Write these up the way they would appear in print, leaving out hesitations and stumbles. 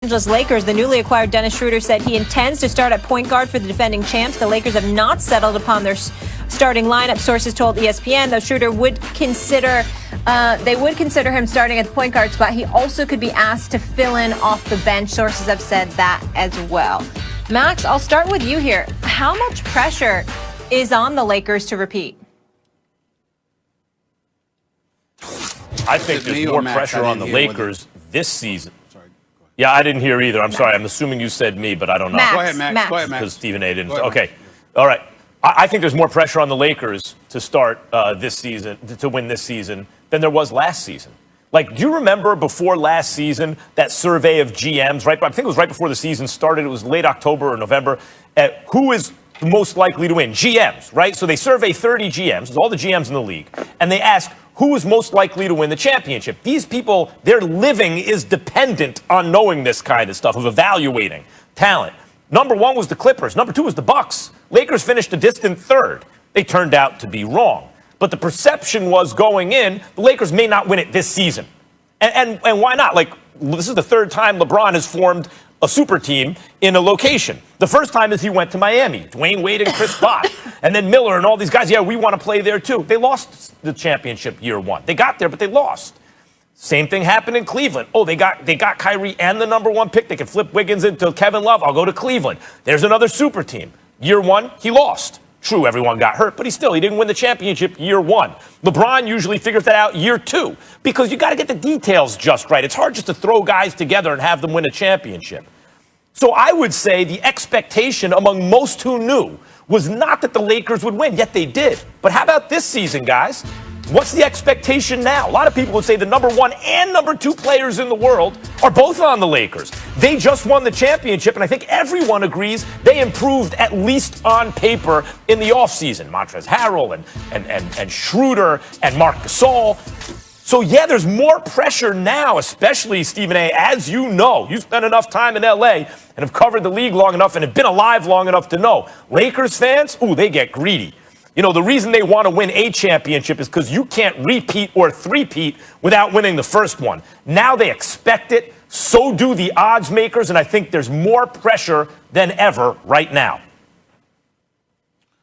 Angeles Lakers, the newly acquired Dennis Schroeder said he intends to start at point guard for the defending champs. The Lakers have not settled upon their starting lineup, sources told ESPN, though Schroeder would consider him starting at the point guard spot. He also could be asked to fill in off the bench. Sources have said that as well. Max, I'll start with you here. How much pressure is on the Lakers to repeat? I think there's more pressure on the Lakers this season. Yeah, I didn't hear either. I'm sorry. I'm assuming you said me, but I don't know. Max, Go ahead, Max. Go ahead, Max. Because Stephen A. didn't. Okay. All right. I think there's more pressure on the Lakers to start this season, to win this season, than there was last season. Like, do you remember before last season, that survey of GMs, right? I think it was right before the season started. It was late October or November. Who is most likely to win? GMs, right? So they survey 30 GMs, all the GMs in the league, and they ask who is most likely to win the championship. These people, their living is dependent on knowing this kind of stuff, of evaluating talent. Number one was the Clippers. Number two was the Bucks. Lakers finished a distant third. They turned out to be wrong. But the perception was going in, the Lakers may not win it this season. And why not? Like, this is the third time LeBron has formed a super team in a location. The first time is he went to Miami. Dwayne Wade and Chris Bosh. And then Miller and all these guys. Yeah, we want to play there too. They lost the championship year one. They got there, but they lost. Same thing happened in Cleveland. Oh, they got Kyrie and the number one pick. They can flip Wiggins into Kevin Love. I'll go to Cleveland. There's another super team. Year one, he lost. True, everyone got hurt, but he didn't win the championship year one. LeBron usually figures that out year two because you got to get the details just right. It's hard just to throw guys together and have them win a championship. So I would say the expectation among most who knew was not that the Lakers would win, yet they did. But how about this season, guys? What's the expectation now? A lot of people would say the number one and number two players in the world are both on the Lakers. They just won the championship, and I think everyone agrees they improved at least on paper in the offseason. Montrezl Harrell and Schroeder and Marc Gasol. So, yeah, there's more pressure now, especially, Stephen A., as you know. You spent enough time in L.A. and have covered the league long enough and have been alive long enough to know. Lakers fans, they get greedy. You know, the reason they want to win a championship is because you can't repeat or three-peat without winning the first one. Now they expect it. So do the odds makers. And I think there's more pressure than ever right now.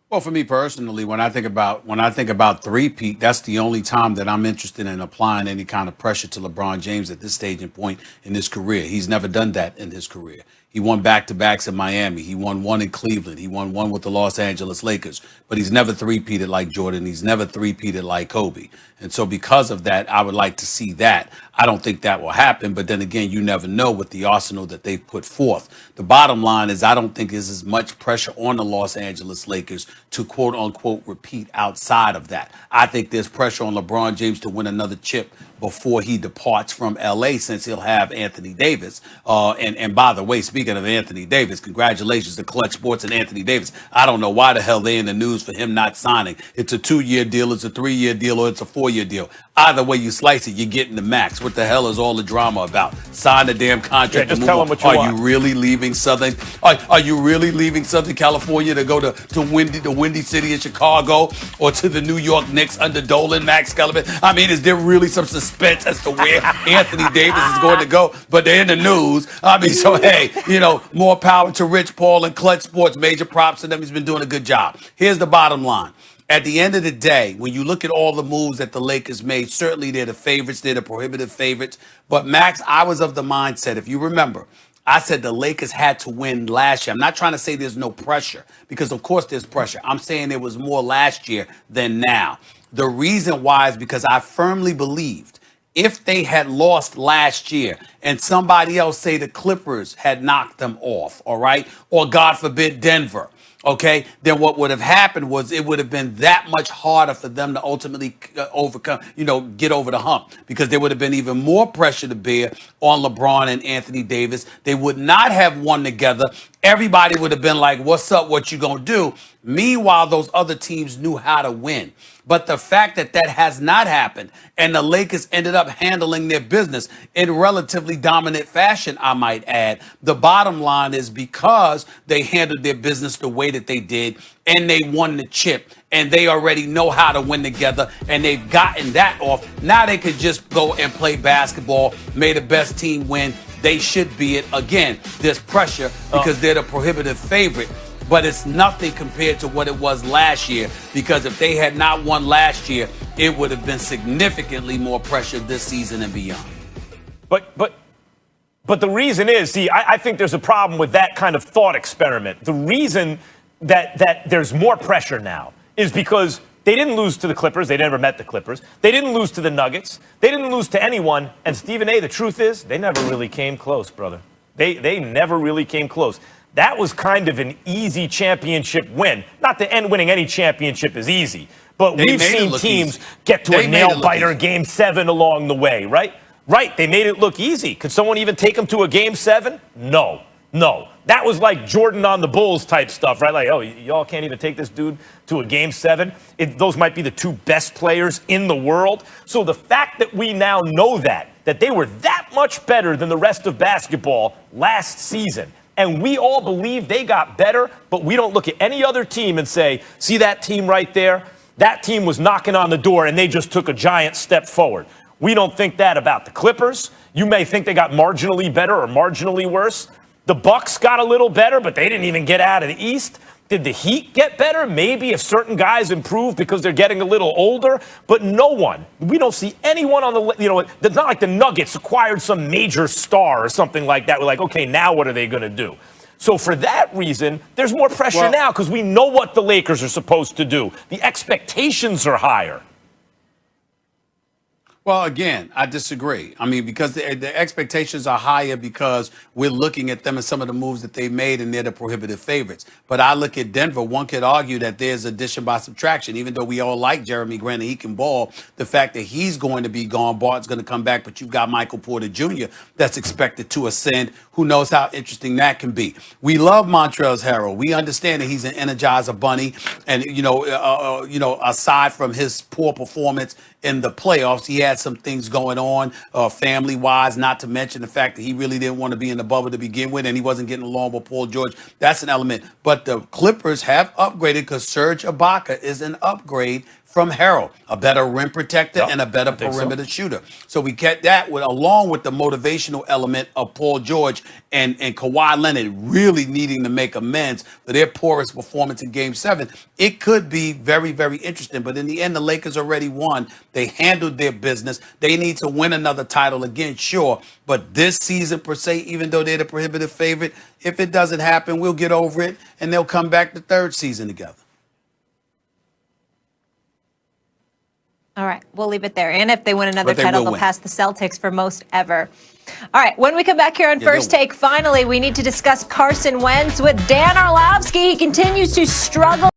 Well, for me personally, when I think about three-peat, that's the only time that I'm interested in applying any kind of pressure to LeBron James at this stage and point in his career. He's never done that in his career. He won back-to-backs in Miami. He won one in Cleveland. He won one with the Los Angeles Lakers. But he's never three-peated like Jordan. He's never three-peated like Kobe. And so because of that, I would like to see that. I don't think that will happen. But then again, you never know with the arsenal that they've put forth. The bottom line is I don't think there's as much pressure on the Los Angeles Lakers to quote-unquote repeat outside of that. I think there's pressure on LeBron James to win another chip before he departs from L.A. since he'll have Anthony Davis. And by the way, speaking of Anthony Davis, congratulations to Clutch Sports and Anthony Davis. I don't know why the hell they're in the news for him not signing. It's a 2-year deal, it's a 3-year deal, or it's a 4-year deal. Either way you slice it, you're getting the max. What the hell is all the drama about? Sign the damn contract. Yeah, just tell them what you want. Are you really leaving Southern? Are you really leaving Southern California to go to the Windy City in Chicago or to the New York Knicks under Dolan, Max Kellerman? I mean, is there really some suspense as to where Anthony Davis is going to go? But they're in the news. I mean, so hey, more power to Rich Paul and Clutch Sports. Major props to them. He's been doing a good job. Here's the bottom line. At the end of the day, when you look at all the moves that the Lakers made, certainly they're the favorites, they're the prohibitive favorites. But Max, I was of the mindset, if you remember, I said the Lakers had to win last year. I'm not trying to say there's no pressure, because of course there's pressure. I'm saying there was more last year than now. The reason why is because I firmly believed if they had lost last year and somebody else, say the Clippers, had knocked them off, all right, or God forbid Denver, okay, then what would have happened was it would have been that much harder for them to ultimately overcome, get over the hump, because there would have been even more pressure to bear on LeBron and Anthony Davis. They would not have won together. Everybody would have been like, what's up? What you gonna do? Meanwhile, those other teams knew how to win. But the fact that that has not happened and the Lakers ended up handling their business in relatively dominant fashion, I might add, the bottom line is because they handled their business the way that they did and they won the chip and they already know how to win together and they've gotten that off. Now they could just go and play basketball, may the best team win. they should be it. Again, there's pressure because they're the prohibitive favorite, but it's nothing compared to what it was last year, because if they had not won last year, it would have been significantly more pressure this season and beyond. But the reason is, see, I think there's a problem with that kind of thought experiment. The reason that there's more pressure now is because they didn't lose to the Clippers. They never met the Clippers. They didn't lose to the Nuggets. They didn't lose to anyone. And Stephen A., the truth is, they never really came close, brother. They never really came close. That was kind of an easy championship win. Not that winning any championship is easy, but we've seen teams get to a nail-biter Game 7 along the way, right? Right, they made it look easy. Could someone even take them to a Game 7? No. That was like Jordan on the Bulls type stuff, right? Like, oh, y'all can't even take this dude to a Game 7? Those might be the two best players in the world. So the fact that we now know that they were that much better than the rest of basketball last season, and we all believe they got better, but we don't look at any other team and say, see that team right there? That team was knocking on the door, and they just took a giant step forward. We don't think that about the Clippers. You may think they got marginally better or marginally worse. The Bucks got a little better, but they didn't even get out of the East. Did the Heat get better? Maybe if certain guys improve because they're getting a little older, but no one. We don't see anyone on the, it's not like the Nuggets acquired some major star or something like that. We're like, okay, now what are they going to do? So for that reason, there's more pressure now because we know what the Lakers are supposed to do. The expectations are higher. Well, again, I disagree. I mean, because the expectations are higher because we're looking at them and some of the moves that they made, and they're the prohibitive favorites. But I look at Denver. One could argue that there's addition by subtraction. Even though we all like Jeremy Grant and he can ball, the fact that he's going to be gone, Bart's going to come back, but you've got Michael Porter Jr. that's expected to ascend. Who knows how interesting that can be? We love Montrezl Harrell. We understand that he's an Energizer bunny, and aside from his poor performance in the playoffs, he had some things going on family-wise, not to mention the fact that he really didn't want to be in the bubble to begin with, and he wasn't getting along with Paul George. That's an element. But the Clippers have upgraded because Serge Ibaka is an upgrade from Harrell, a better rim protector and a better perimeter shooter. So we get that along with the motivational element of Paul George and Kawhi Leonard really needing to make amends for their poorest performance in Game 7. It could be very, very interesting. But in the end, the Lakers already won. They handled their business. They need to win another title again, sure. But this season, per se, even though they're the prohibitive favorite, if it doesn't happen, we'll get over it, and they'll come back the third season together. All right, we'll leave it there. And if they win another title, they'll pass the Celtics for most ever. All right, when we come back here on First Take, finally, we need to discuss Carson Wentz with Dan Orlovsky. He continues to struggle.